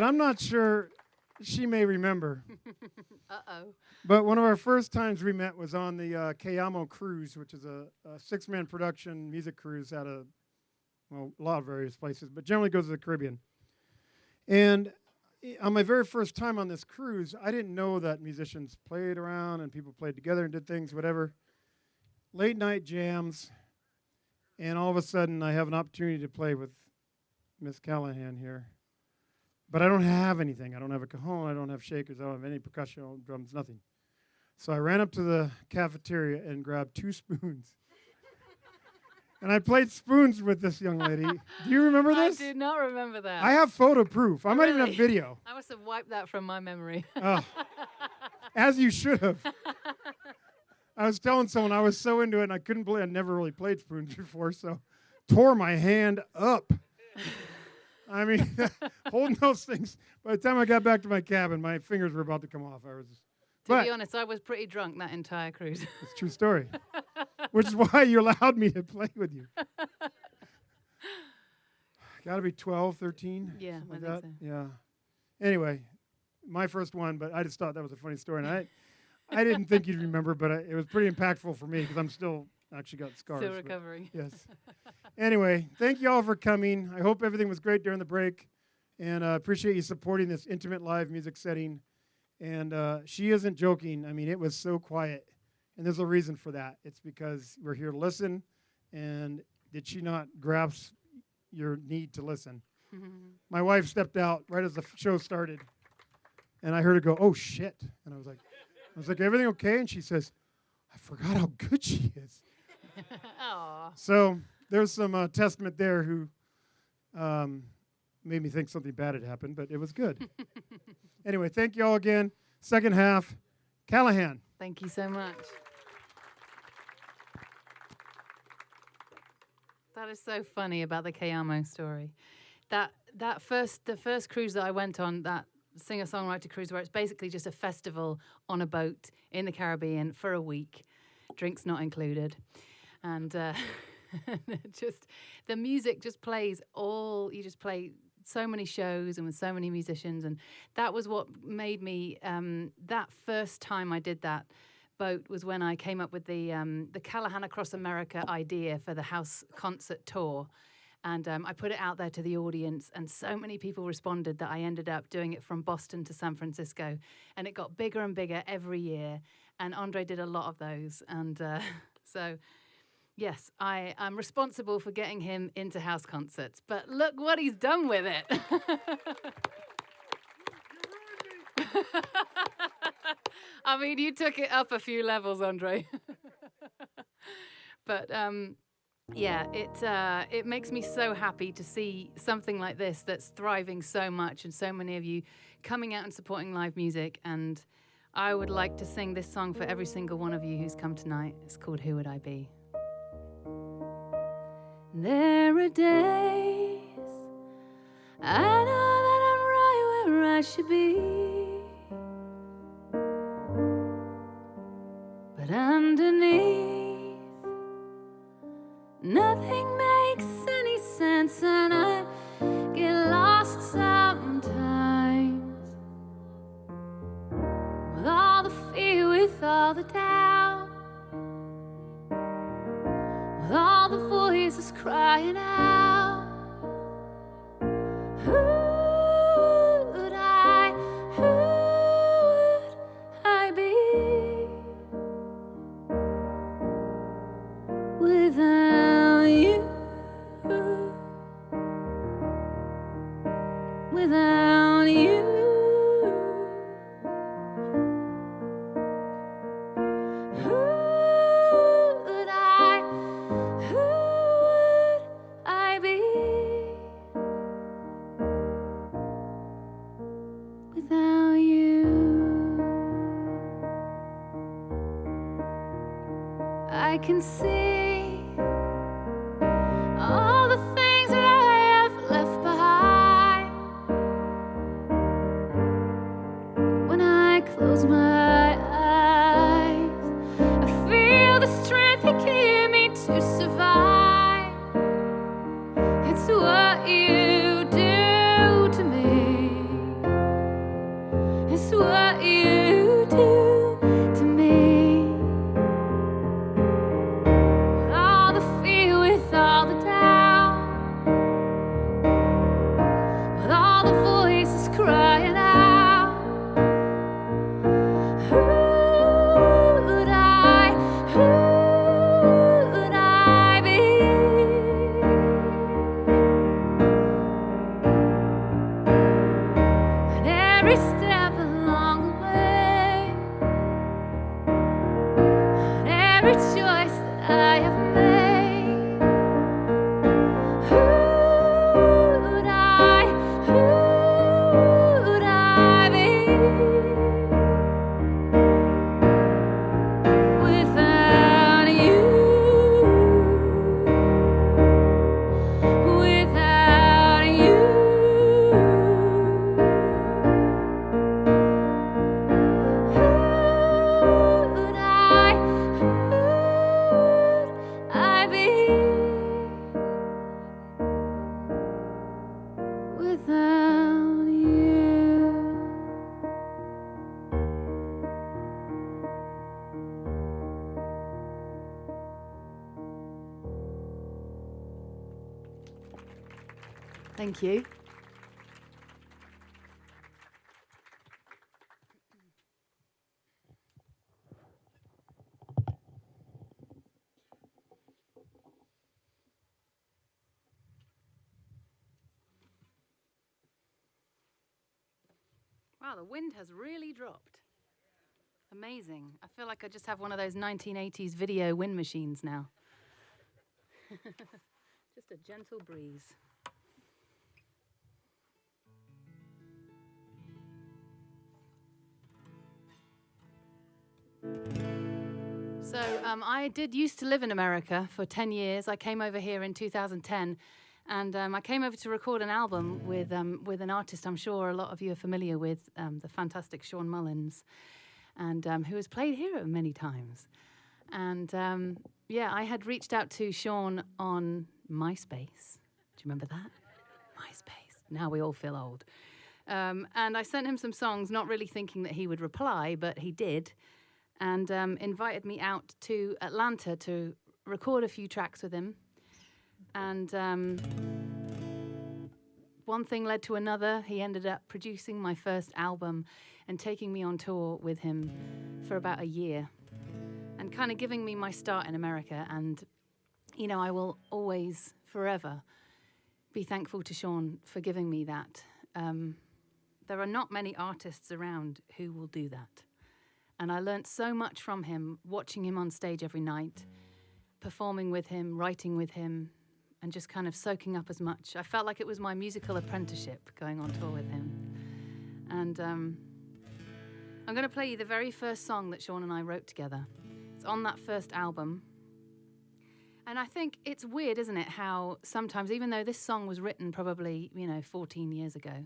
I'm not sure she may remember. Uh-oh. But one of our first times we met was on the Callaghan cruise, which is a six-man production music cruise out of, well, a lot of various places, but generally goes to the Caribbean. And on my very first time on this cruise, I didn't know that musicians played around and people played together and did things, whatever. Late night jams, and all of a sudden I have an opportunity to play with Miss Callaghan here. But I don't have anything. I don't have a cajon, I don't have shakers, I don't have any percussion, drums, nothing. So I ran up to the cafeteria and grabbed 2 spoons. And I played spoons with this young lady. Do you remember this? I do not remember that. I have photo proof. I might even have video. I must have wiped that from my memory. As you should have. I was telling someone I was so into it and I couldn't believe I'd never really played spoons before, so tore my hand up. I mean, holding those things. By the time I got back to my cabin, my fingers were about to come off. To be honest, I was pretty drunk that entire cruise. It's a true story. Which is why you allowed me to play with you. Got to be 12, 13? Yeah, I like think that. so. Yeah. Anyway, my first one, but I just thought that was a funny story. And I didn't think you'd remember, but it was pretty impactful for me because I'm still actually got scars. Still recovering. Yes. Anyway, thank you all for coming. I hope everything was great during the break. And I appreciate you supporting this intimate live music setting. And she isn't joking. I mean, it was so quiet. And there's a reason for that. It's because we're here to listen. And did she not grasp your need to listen? My wife stepped out right as the show started. And I heard her go, "Oh, shit." And I was like, "Everything okay?" And she says, "I forgot how good she is." Aww. So there's some testament there who made me think something bad had happened, but it was good. Anyway, thank you all again. Second half, Callaghan. Thank you so much. That is so funny about the Callaghan story. The first cruise that I went on, that singer-songwriter cruise, where it's basically just a festival on a boat in the Caribbean for a week, drinks not included, and just the music just plays all. You just play so many shows and with so many musicians, and that was what made me. That first time I did that boat was when I came up with the Callaghan Across America idea for the house concert tour. And I put it out there to the audience, and so many people responded that I ended up doing it from Boston to San Francisco. And it got bigger and bigger every year. And Andre did a lot of those. And so, yes, I'm responsible for getting him into house concerts. But look what he's done with it. I mean, you took it up a few levels, Andre. But yeah, it makes me so happy to see something like this that's thriving so much, and so many of you coming out and supporting live music. And I would like to sing this song for every single one of you who's come tonight. It's called Who Would I Be? There are days I know that I'm right where I should be, but underneath nothing makes any sense, and I get lost sometimes, with all the fear, with all the doubt, with all the voices crying out. Who would I be without you? Without you, who would I be without you? I can see all the things that I have left behind when I close my eyes. I feel the strength you give me to survive. It's what you do to me. every step along the way, and every choice that I have made. Who would I be without you? Without you, who would I be without you? Thank you. Wow, the wind has really dropped. Amazing. I feel like I just have one of those 1980s video wind machines now. Just a gentle breeze. So I did used to live in America for 10 years. I came over here in 2010, and I came over to record an album with an artist I'm sure a lot of you are familiar with, the fantastic Sean Mullins, and who has played here many times. And yeah, I had reached out to Sean on MySpace. Do you remember that? MySpace. Now we all feel old. And I sent him some songs, not really thinking that he would reply, but he did. And invited me out to Atlanta to record a few tracks with him. And one thing led to another. He ended up producing my first album and taking me on tour with him for about a year and kind of giving me my start in America. And, you know, I will always, forever, be thankful to Sean for giving me that. There are not many artists around who will do that. And I learnt so much from him, watching him on stage every night, performing with him, writing with him, and just kind of soaking up as much. I felt like it was my musical apprenticeship going on tour with him. And I'm going to play you the very first song that Sean and I wrote together. It's on that first album. And I think it's weird, isn't it, how sometimes, even though this song was written probably, 14 years ago,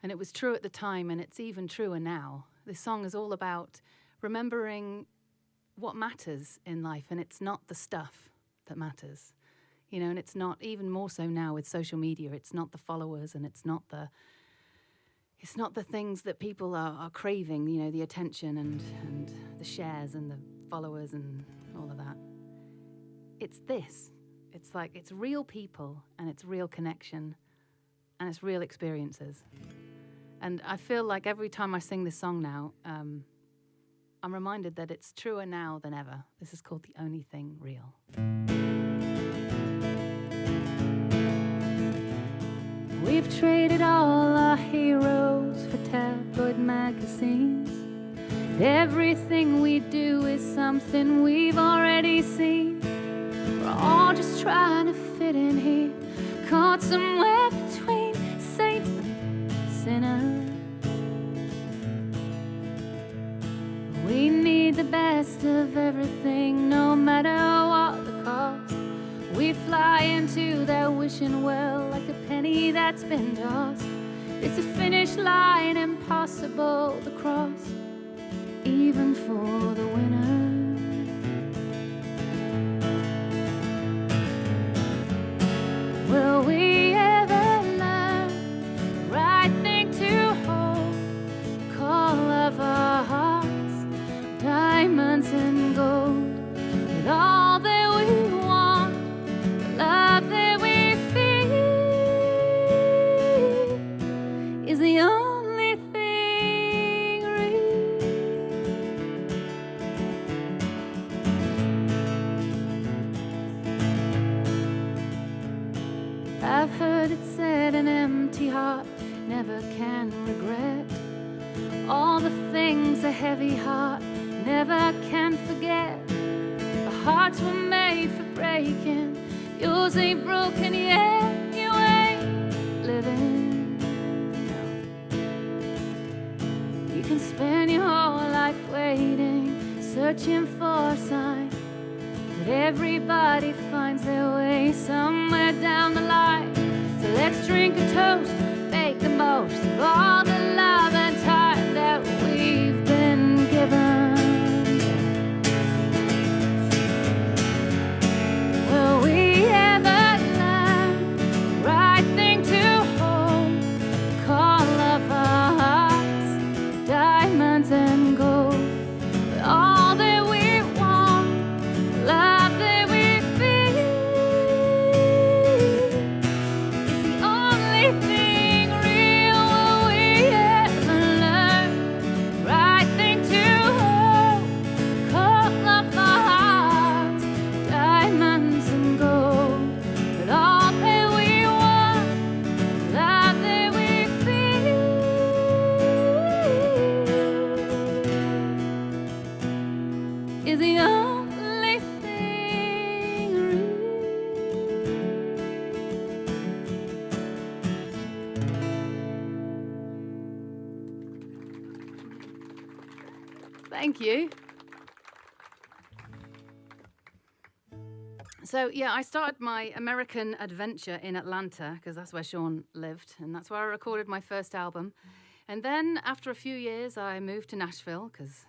and it was true at the time, and it's even truer now, this song is all about remembering what matters in life, and it's not the stuff that matters, and it's not, even more so now with social media, it's not the followers, and it's not the things that people are craving, the attention and the shares and the followers and all of that. It's this. It's like, it's real people, and it's real connection, and it's real experiences. And I feel like every time I sing this song now, I'm reminded that it's truer now than ever. This is called The Only Thing Real. We've traded all our heroes for tabloid magazines. Everything we do is something we've already seen. We're all just trying to fit in here, caught somewhere between saint and sinner. We need the best of everything, no matter what the cost. We fly into that wishing well like a penny that's been tossed. It's a finish line impossible to cross, even for the winner. Will we ever learn the right thing to hold? The call of our hearts, diamonds and gold. With all that we want, the love that we feel is the only thing real. I've heard it said an empty heart never can regret. All the things a heavy heart never can forget. Our hearts were made for breaking. Yours ain't broken yet. You ain't living. You can spend your whole life waiting, searching for a sign, but everybody finds their way somewhere down the line. So let's drink a toast, make the most of all the love and time that we've been given. Will we ever learn the right thing to hold? Call of our hearts, diamonds and gold. But all that we want, love that we feel, is the only thing real. Will we ever learn the right thing to hold? Call of our hearts, diamonds and gold. But all that we want, love that we feel, is the only thing real. Thank you. So, yeah, I started my American adventure in Atlanta because that's where Sean lived, and that's where I recorded my first album. And then, after a few years, I moved to Nashville because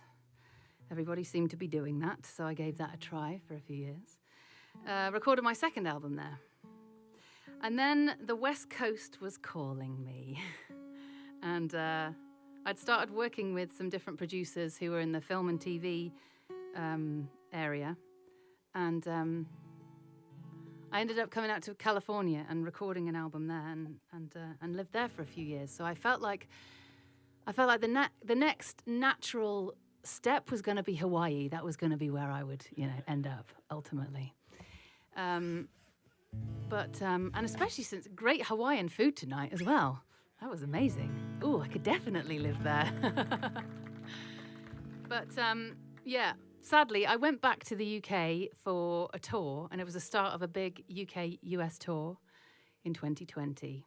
everybody seemed to be doing that, so I gave that a try for a few years. Recorded my second album there. And then the West Coast was calling me. And I'd started working with some different producers who were in the film and TV area. And I ended up coming out to California and recording an album there and lived there for a few years. So I felt like the next natural step was going to be Hawaii. That was going to be where I would, end up ultimately. And especially since great Hawaiian food tonight as well. That was amazing. Ooh, I could definitely live there. But yeah, sadly, I went back to the UK for a tour, and it was the start of a big UK-US tour in 2020.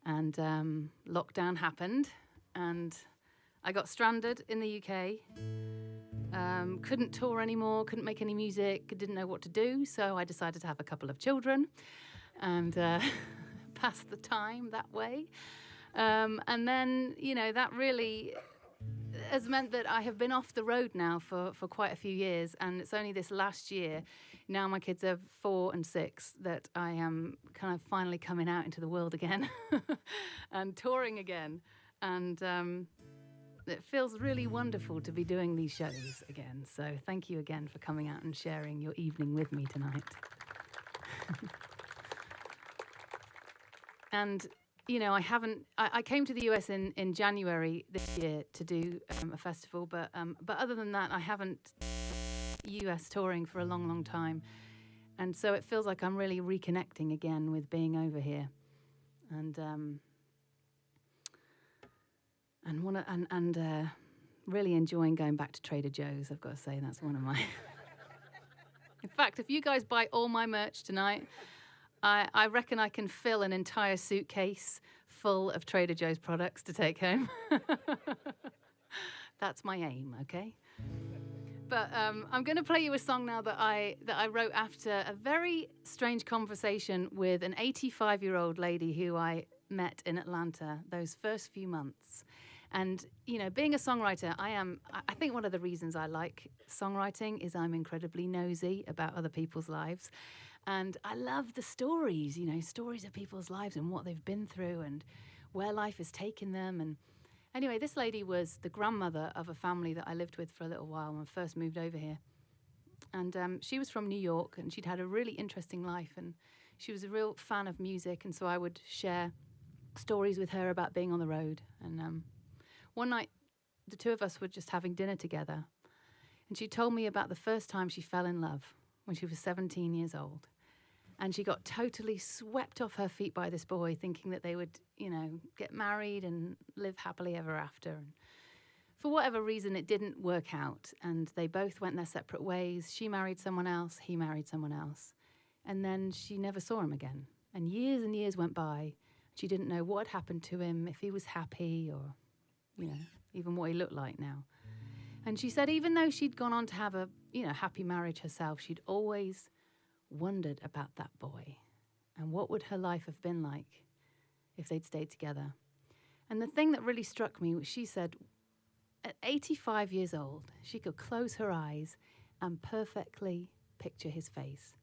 And lockdown happened, and I got stranded in the UK. Couldn't tour anymore, couldn't make any music, didn't know what to do, so I decided to have a couple of children and pass the time that way. And then, that really has meant that I have been off the road now for quite a few years, and it's only this last year, now my kids are 4 and 6, that I am kind of finally coming out into the world again and touring again. And it feels really wonderful to be doing these shows again. So thank you again for coming out and sharing your evening with me tonight. And, I came to the US in January this year to do a festival, but other than that, I haven't US touring for a long, long time. And so it feels like I'm really reconnecting again with being over here. And really enjoying going back to Trader Joe's, I've got to say. That's one of my... In fact, if you guys buy all my merch tonight, I reckon I can fill an entire suitcase full of Trader Joe's products to take home. That's my aim, okay? But I'm going to play you a song now that I wrote after a very strange conversation with an 85-year-old lady who I met in Atlanta those first few months. And, being a songwriter, I think one of the reasons I like songwriting is I'm incredibly nosy about other people's lives. And I love the stories, stories of people's lives and what they've been through and where life has taken them. And anyway, this lady was the grandmother of a family that I lived with for a little while when I first moved over here. And she was from New York, and she'd had a really interesting life. And she was a real fan of music. And so I would share stories with her about being on the road. And one night, the two of us were just having dinner together. And she told me about the first time she fell in love when she was 17 years old. And she got totally swept off her feet by this boy, thinking that they would, get married and live happily ever after. And for whatever reason, it didn't work out, and they both went their separate ways. She married someone else, he married someone else, and then she never saw him again. And years went by. She didn't know what had happened to him, if he was happy, or, even what he looked like now. And she said even though she'd gone on to have a, happy marriage herself, she'd always wondered about that boy and what would her life have been like if they'd stayed together. And the thing that really struck me was she said at 85 years old, she could close her eyes and perfectly picture his face.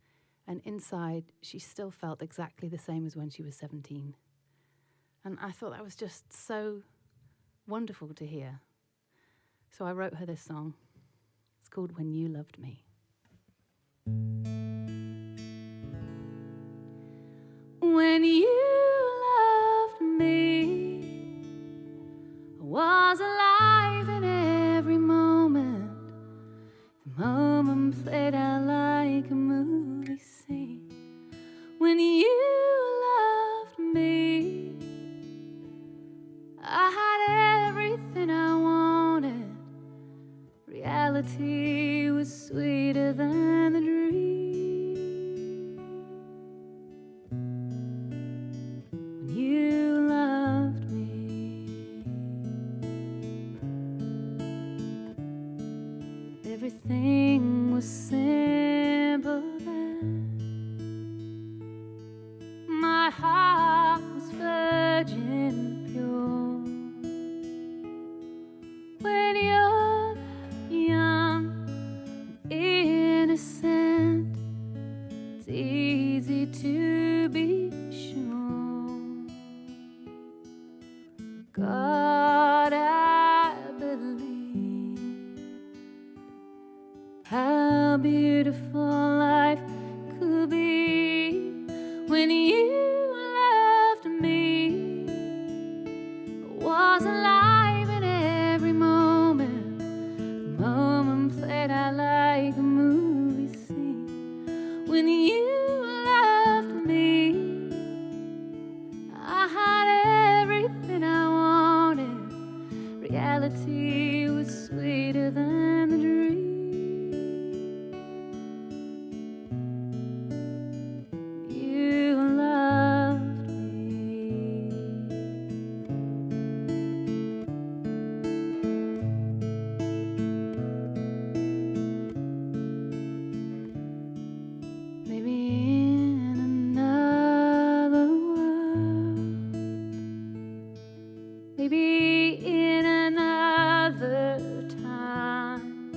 And inside, she still felt exactly the same as when she was 17. And I thought that was just so wonderful to hear. So I wrote her this song. It's called When You Loved Me. When you loved me, I was alive in every moment. The moment played out like a movie scene. When you loved me, I had everything I wanted. Reality was sweeter than the dream. When you loved me, everything was simple then. My heart was virgin pure. When you're that young and innocent, it's easy to be sure. God, I believe how beautiful life could be when you loved me. I was alive in every moment. The moment played out like a movie scene. When you loved me, I had everything I wanted. Reality was sweeter than the dream. You loved me. Maybe in another world, maybe in another time,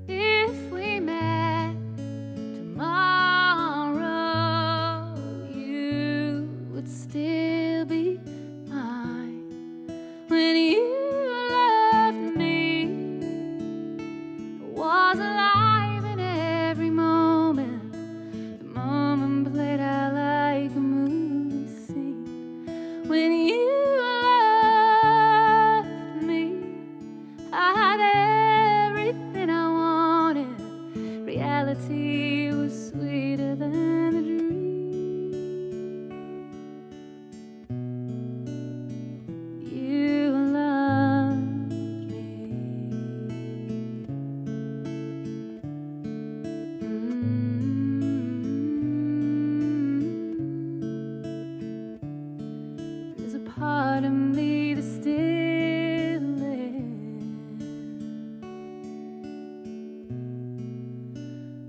if we met tomorrow, you would still be mine. When you loved me, I was alive in every moment. The moment played out like a movie scene. When you loved me, I had everything I wanted. Reality was sweeter than the dream. You loved me. There's a part of me that still lives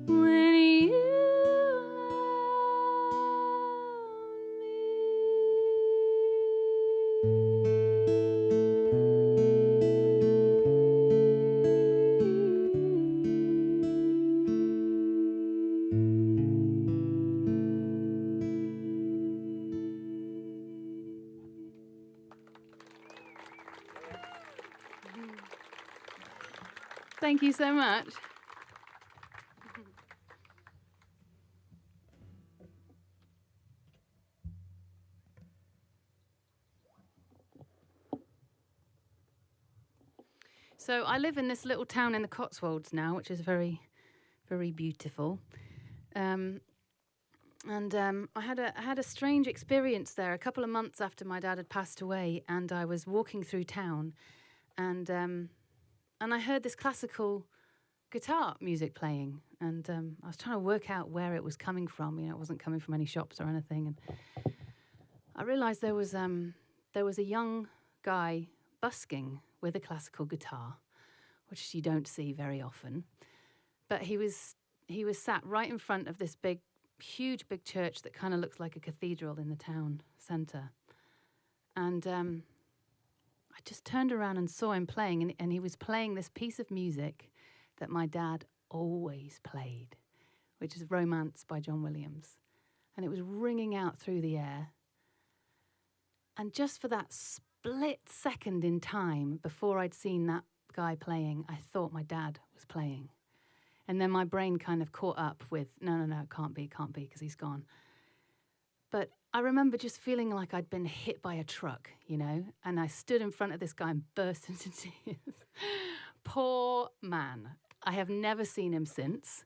when you Thank you so much. So I live in this little town in the Cotswolds now, which is very, very beautiful. And I had a strange experience there a couple of months after my dad had passed away, and I was walking through town, and I heard this classical guitar music playing, and I was trying to work out where it was coming from. You know, it wasn't coming from any shops or anything, and I realised there was a young guy busking with a classical guitar, which you don't see very often. But he was sat right in front of this huge church that kind of looks like a cathedral in the town centre. And I just turned around and saw him playing, and he was playing this piece of music that my dad always played, which is Romance by John Williams. And it was ringing out through the air. And just for that split second in time before I'd seen that guy playing, I thought my dad was playing. And then my brain kind of caught up with, no, it can't be, because he's gone. But I remember just feeling like I'd been hit by a truck, you know, and I stood in front of this guy and burst into tears. Poor man. I have never seen him since,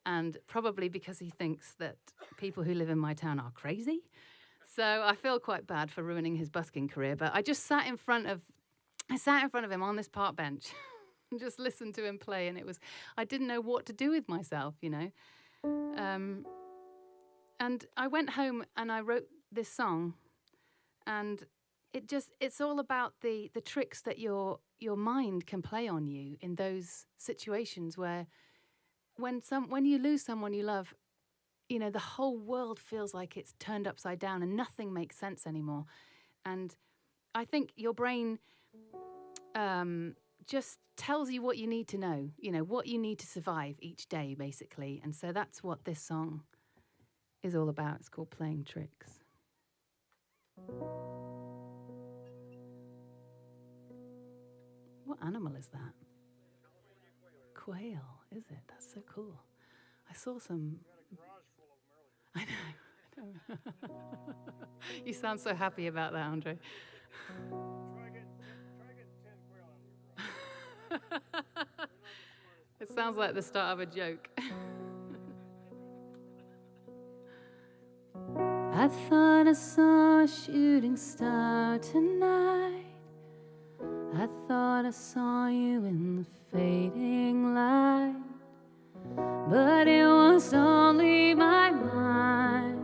and probably because he thinks that people who live in my town are crazy. So I feel quite bad for ruining his busking career, but I just sat in front of him on this park bench and just listened to him play, and I didn't know what to do with myself, you know. And I went home and I wrote this song, and it's all about the tricks that your mind can play on you in those situations where when you lose someone you love, you know, the whole world feels like it's turned upside down and nothing makes sense anymore. And I think your brain just tells you what you need to know, you know, what you need to survive each day, basically. And so that's what this song is all about. It's called Playing Tricks. What animal is that? Quail, is it? That's so cool. I saw some... I know. You sound so happy about that, Andre. Try getting 10 quail out of your garage. It sounds like the start of a joke. I thought I saw a shooting star tonight. I thought I saw you in the fading light. But it was only my mind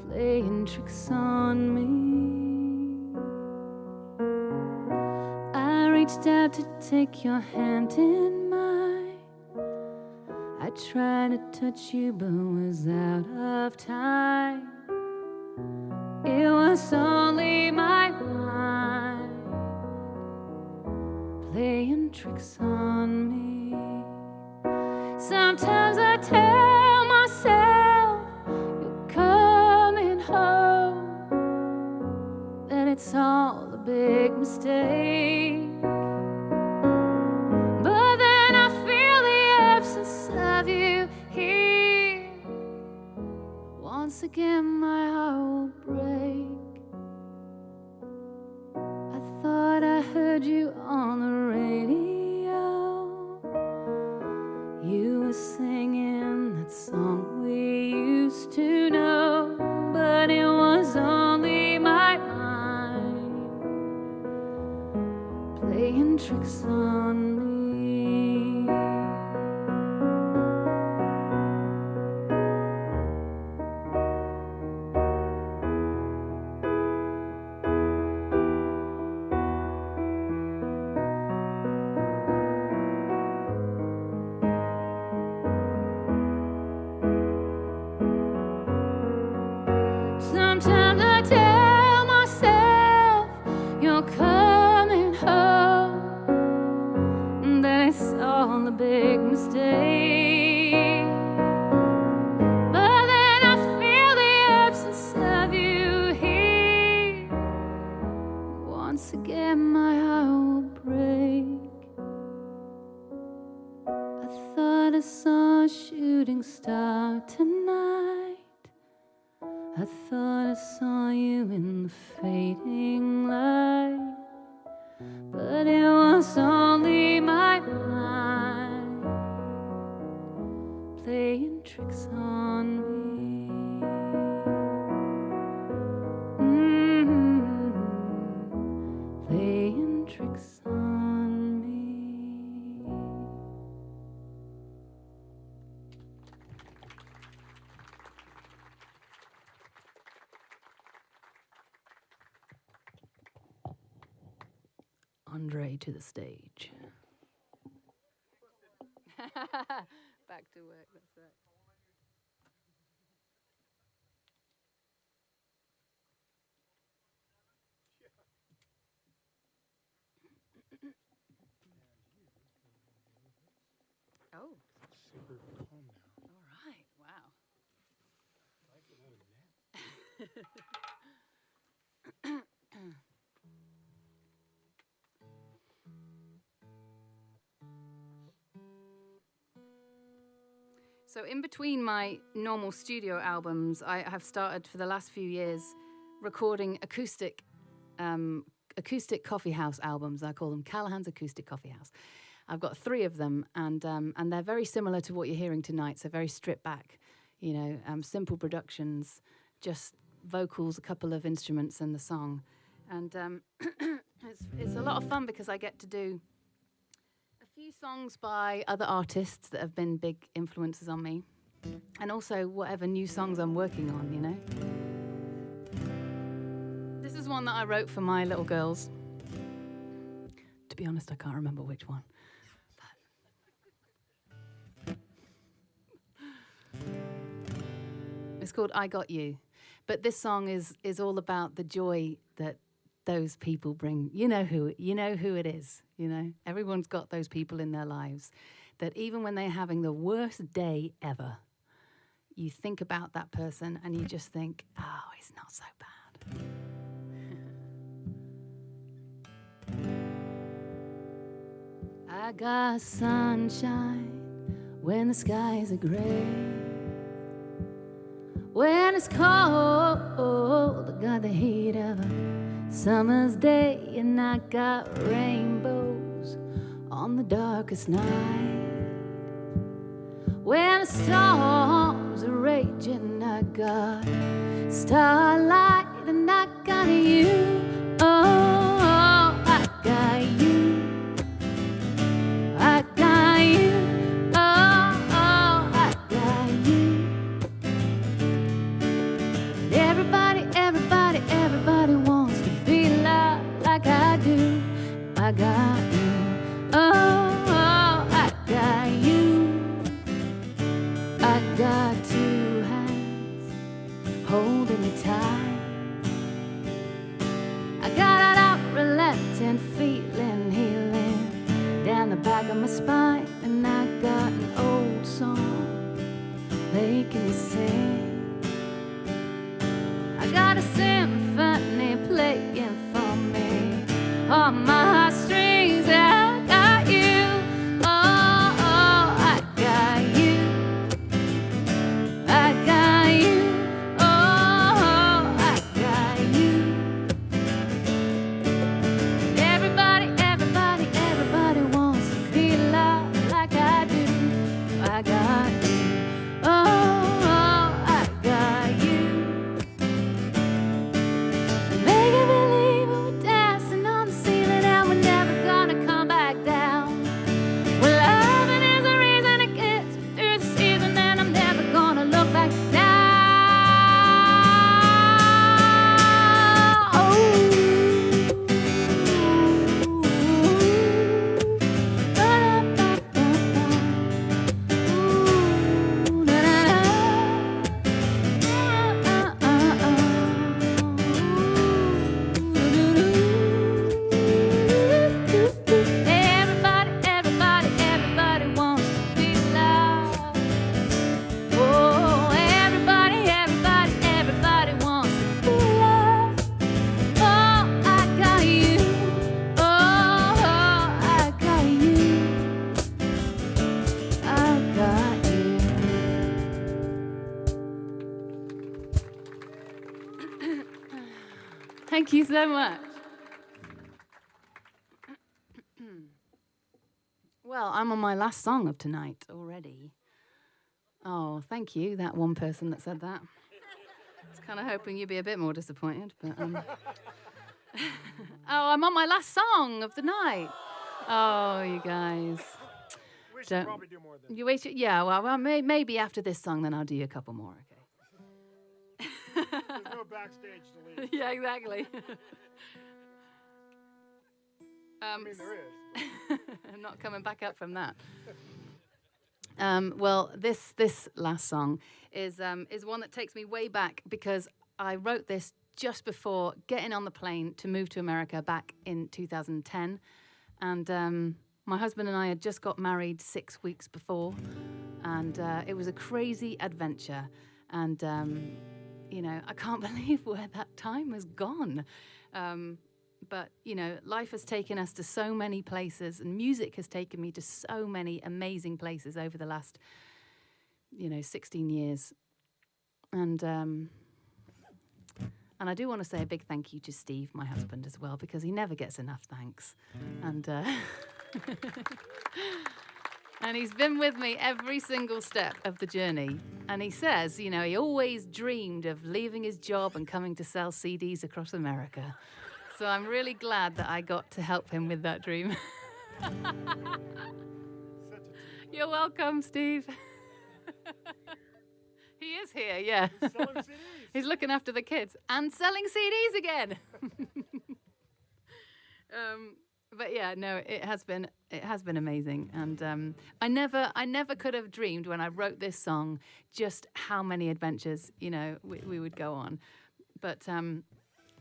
playing tricks on me. I reached out to take your hand in mine. I tried to touch you but was out of time. It was only my mind playing tricks on me. Sometimes I tell myself you're coming home, that it's all a big mistake. But then I feel the absence of you here. Once again my heart will break. I thought I heard you on the radio. You were singing that song we used to know, but it was only my mind playing tricks on me. Sometimes I tell myself you're coming home, that it's all a big mistake. But then I feel the absence of you here. Once again my heart will break. I thought I saw a shooting star tonight. I thought I saw you in the fading light, but it was only my mind playing tricks on Andre to the stage. Back to work, that's right. Oh, Super calm now. all right. Wow. So in between my normal studio albums, I have started for the last few years recording acoustic coffee house albums. I call them Callaghan's Acoustic Coffee House. I've got 3 of them, and they're very similar to what you're hearing tonight. So very stripped back, simple productions, just vocals, a couple of instruments, and the song. And it's a lot of fun because I get to do a few songs by other artists that have been big influences on me, and also whatever new songs I'm working on. This is one that I wrote for my little girls. To be honest, I can't remember which one. It's called I Got You. But this song is all about the joy that those people bring. You know who it is, Everyone's got those people in their lives that even when they're having the worst day ever, you think about that person and you just think, oh, it's not so bad. I got sunshine when the skies are gray. When it's cold, I got the heat of a summer's day, and I got rainbows on the darkest night. When the storms are raging, I got starlight, and I got you. Oh, I got you. I got you. Oh, I got you. Everybody wants to be loved like I do. I got you. Oh, I got you. I got 2 hands holding me tight. I got an unrelenting feeling healing down the back of my spine, and I got an old song making me sing. I got a symphony playing for me on my strings. I got you. Oh, I got you. I got you. Oh, I got you. Everybody wants to be loved like I do. I got you. Oh, I got you. Make it believe we were dancing on the ceiling and we're never gonna come back down. Well, loving is the reason it gets me through the season, and I'm never gonna look back now. Everybody wants to be loved. Oh, everybody wants to be loved. Oh, I got you. Oh, I got you. I got you. Thank you so much. Well, I'm on my last song of tonight already. Oh, thank you, that one person that said that. I was kind of hoping you'd be a bit more disappointed, but oh, I'm on my last song of the night. Oh, you guys. We should Don't- probably do more than You wait. Yeah, well, maybe after this song, then I'll do you a couple more. Okay. There's no backstage to leave. Yeah, exactly. I mean, there is. I'm not coming back up from that. Well, this last song is one that takes me way back because I wrote this just before getting on the plane to move to America back in 2010, and my husband and I had just got married 6 weeks before, and it was a crazy adventure, and I can't believe where that time has gone. But, life has taken us to so many places, and music has taken me to so many amazing places over the last, 16 years. And I do want to say a big thank you to Steve, my husband, as well, because he never gets enough thanks. And and he's been with me every single step of the journey. And he says, he always dreamed of leaving his job and coming to sell CDs across America. So I'm really glad that I got to help him with that dream. You're welcome, Steve. He is here, yeah. He's selling CDs. He's looking after the kids and selling CDs again. But yeah, no, it has been amazing, and I never could have dreamed when I wrote this song just how many adventures we would go on. But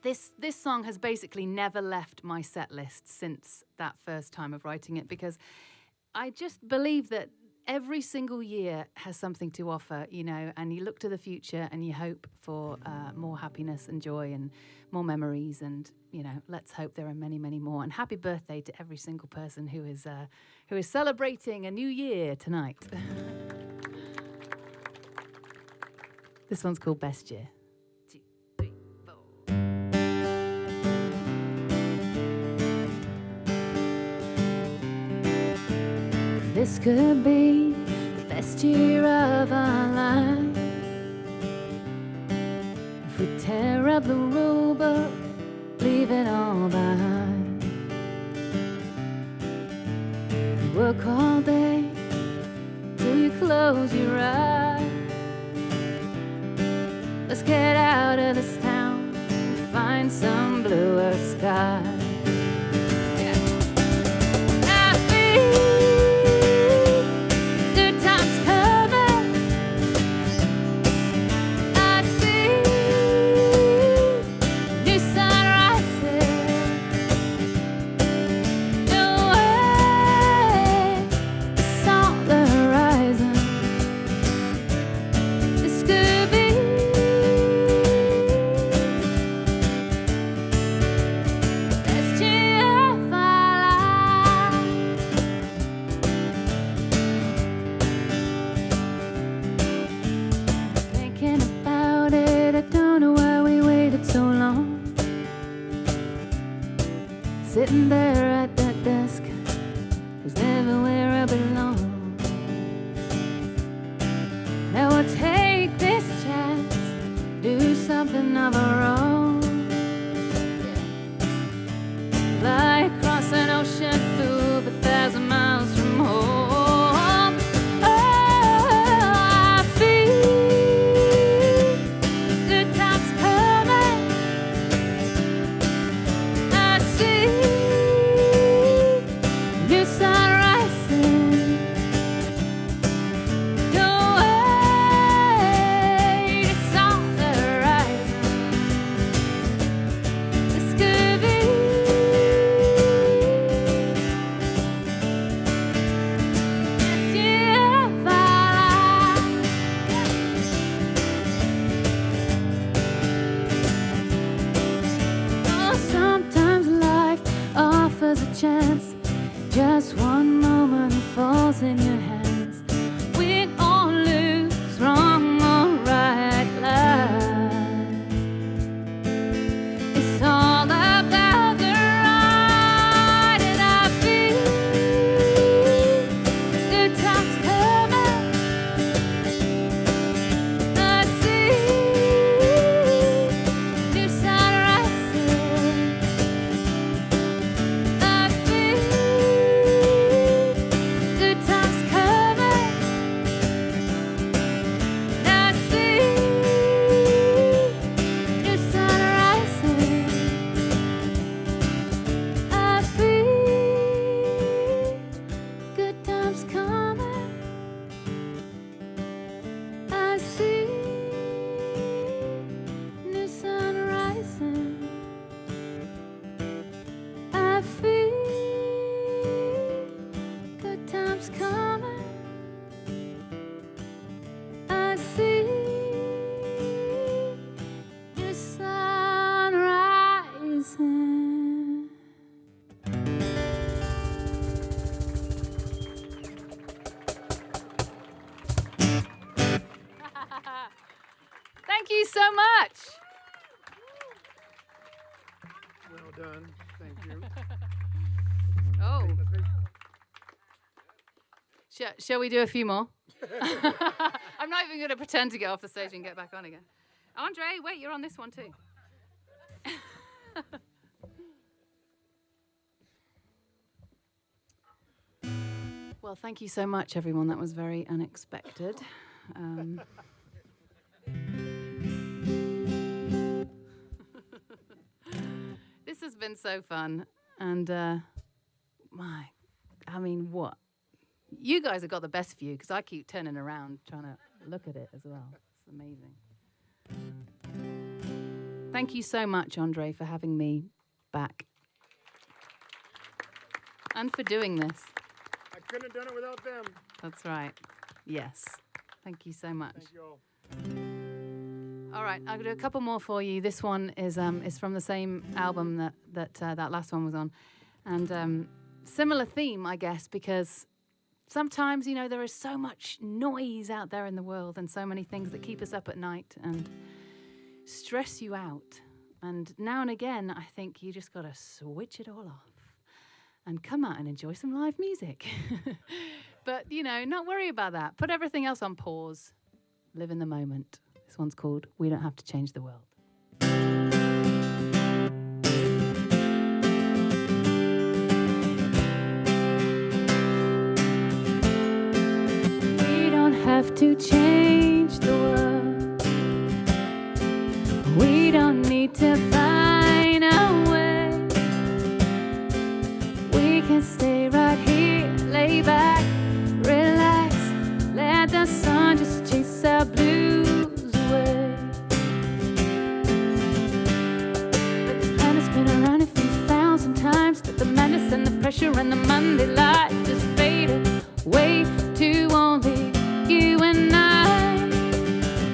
this song has basically never left my set list since that first time of writing it, because I just believe that every single year has something to offer, and you look to the future and you hope for more happiness and joy and more memories, and let's hope there are many, many more. And happy birthday to every single person who is celebrating a new year tonight. This one's called Best Year. This could be the best year of our life if we tear up the rule book, leave it all behind. You work all day till you close your eyes. Let's get out of this town and find some bluer skies. Sitting there at that desk was never where I belong. Now we'll take this chance, do something of our own. Fly across an ocean, move 1,000 miles from home. Oh, I feel good times coming. I see new sun rising. Don't wait, it's on the horizon. This could be best year of our lives. Oh, sometimes life offers a chance. Just one moment falls in your hands. Win or lose, wrong or right, life. It's all about the ride, and I feel good times coming. I see new sun rising. I feel good times coming. I feel good times coming. I see the sun rising. Thank you so much. Well done. Thank you. Oh. Shall we do a few more? I'm not even going to pretend to get off the stage and get back on again. Andre, wait, you're on this one too. Well, thank you so much, everyone. That was very unexpected. This has been so fun. And, what? You guys have got the best view because I keep turning around trying to look at it as well. It's amazing. Thank you so much, Andre, for having me back. And for doing this. I couldn't have done it without them. That's right. Yes. Thank you so much. Thank you all. All right, I'll do a couple more for you. This one is from the same album that last one was on. And similar theme, I guess, because sometimes, there is so much noise out there in the world and so many things that keep us up at night and stress you out. And now and again, I think you just got to switch it all off and come out and enjoy some live music. But, not worry about that. Put everything else on pause. Live in the moment. This one's called We Don't Have to Change the World. We don't have to change the world. We don't need to find a way. We can stay right here, lay back, relax, let the sun just chase our blues away. But this planet's been around a few thousand times, but the madness and the pressure and the Monday light just faded away to only you and I.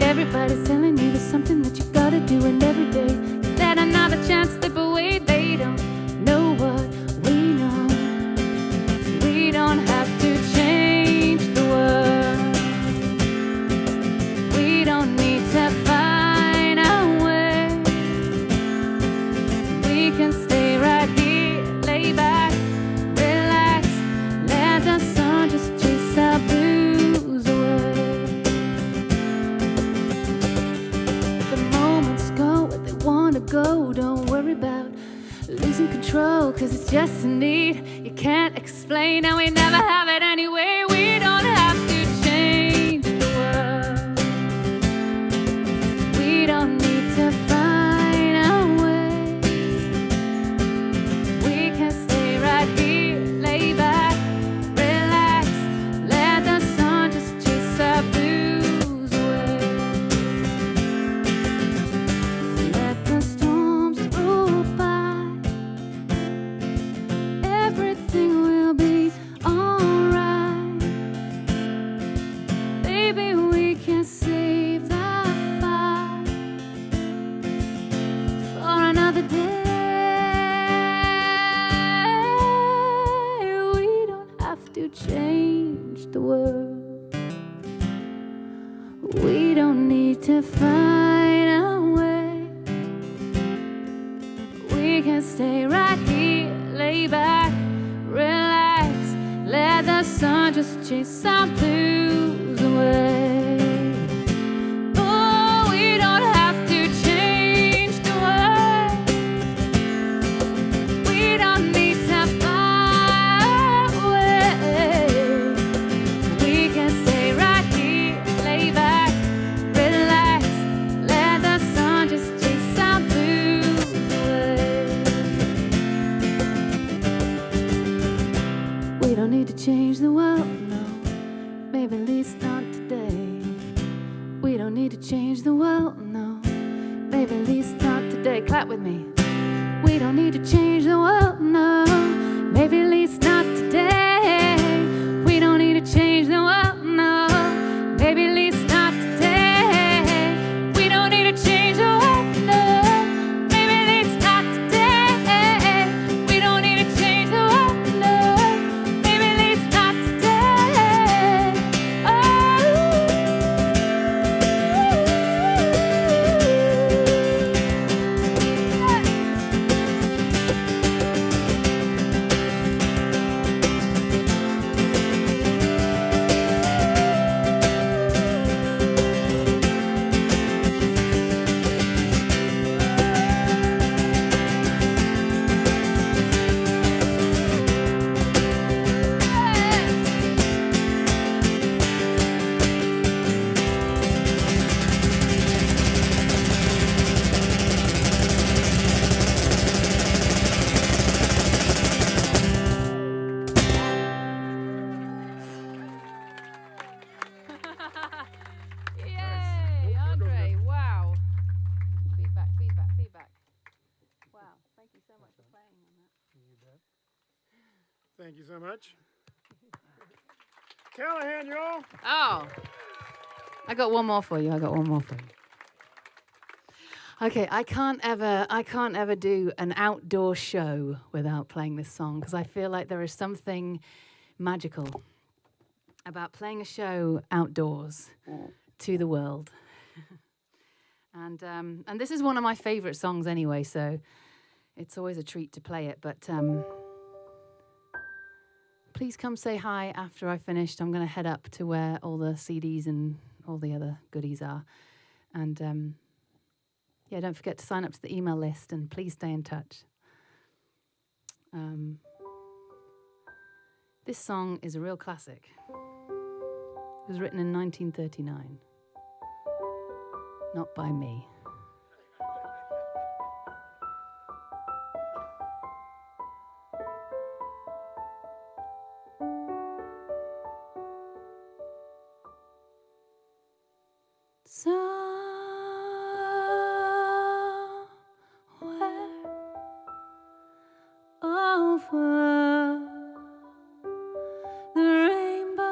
Everybody's telling you there's something that you gotta do, and every day you let another chance slip away. They don't know what we know. We don't have to change the world. We don't need to find a way. We can stay right here, lay back, relax, let the sun just chase our blues away. The moments go where they wanna go. Don't worry about losing control, 'cause it's just a need you can't explain, and we never have it anyway. We don't have to change the world. We don't need to find a way. We can stay right here, lay back, relax, let the sun just chase our blues away. Let the storms roll by. Everything will be alright. Baby, we can save the fight for another day. We don't have to change the world. We don't need to find a way. We can stay right here, lay back, relax, let the sun just chase our blues away. Oh, we don't have to change the world. We don't need to find a way. We can stay right here, lay back, relax, let the sun just chase our blues away. We don't need to change the world, no, maybe at least not today. We don't need to change the world, no, maybe at least not today. Clap with me. We don't need to change the world, no, so much for playing on that. Thank you so much. Callaghan, y'all. Oh, I got one more for you. Okay, I can't ever do an outdoor show without playing this song because I feel like there is something magical about playing a show outdoors to the world. And this is one of my favorite songs anyway, so it's always a treat to play it. But please come say hi after I finished. I'm going to head up to where all the CDs and all the other goodies are. And yeah, don't forget to sign up to the email list and please stay in touch. This song is a real classic. It was written in 1939. Not by me. Over the rainbow,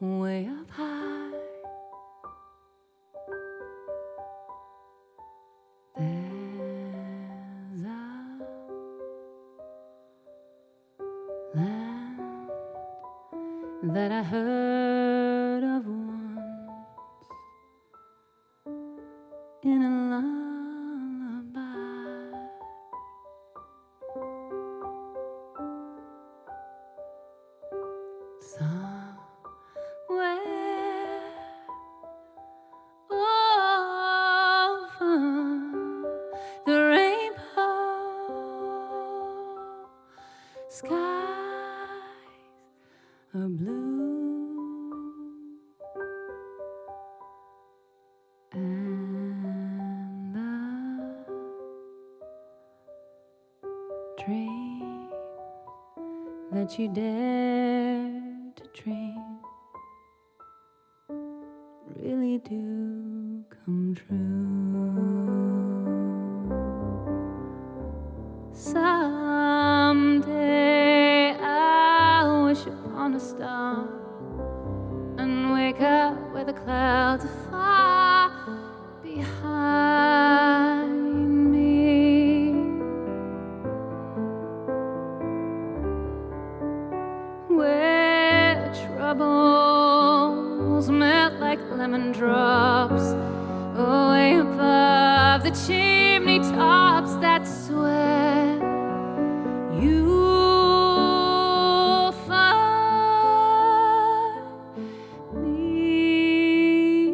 way up high, there's a land that I heard of once in a lullaby. Somewhere over the rainbow, skies are blue and the dream that you dare to dream really do come true. Someday I'll wish upon a star and wake up where the clouds are far behind me, where troubles melt like lemon drops way above the chimney tops. That's where you'll find me.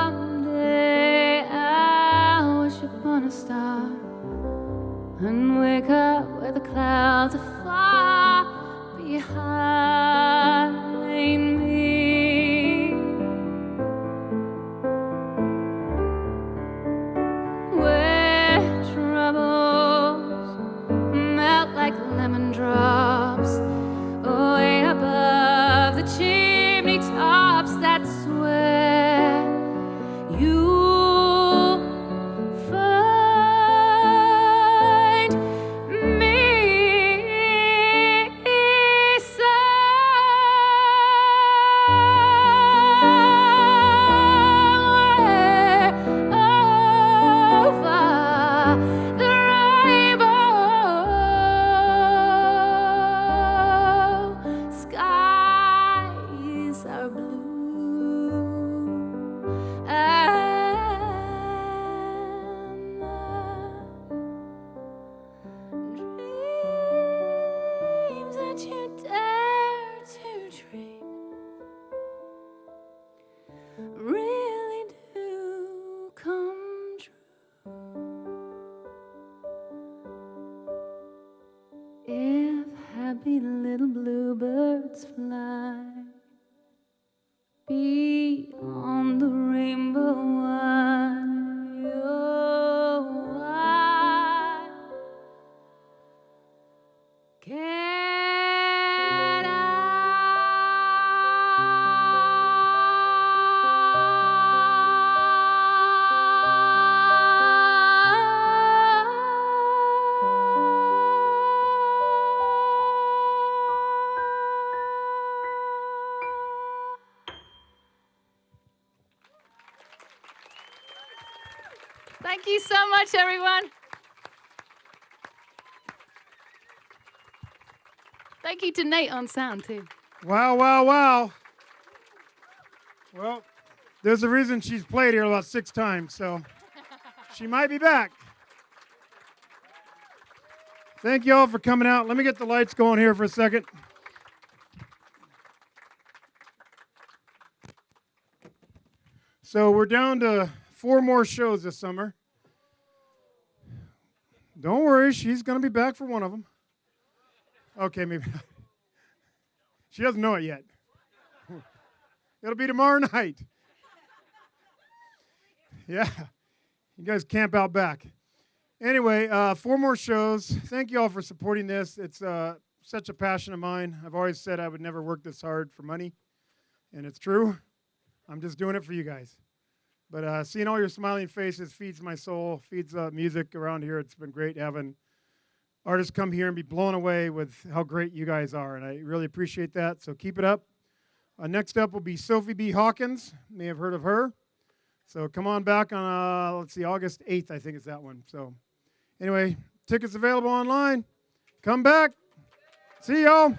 Someday I'll wish upon a star and wake up where the clouds are far behind me, where troubles melt like lemon drops way above the chimney tops. That's where you'll find me. So Thank you so much, everyone. Thank you to Nate on sound, too. Wow, wow, wow. Well, there's a reason she's played here about 6 times, so she might be back. Thank you all for coming out. Let me get the lights going here for a second. So we're down to 4 more shows this summer. Don't worry, she's going to be back for one of them. Okay, maybe. She doesn't know it yet. It'll be tomorrow night. Yeah, you guys camp out back. Anyway, 4 more shows. Thank you all for supporting this. It's such a passion of mine. I've always said I would never work this hard for money, and it's true. I'm just doing it for you guys. But seeing all your smiling faces feeds my soul, feeds music around here. It's been great having artists come here and be blown away with how great you guys are, and I really appreciate that, so keep it up. Next up will be Sophie B. Hawkins. You may have heard of her. So come on back on, let's see, August 8th, I think is that one. So anyway, tickets available online. Come back. See y'all.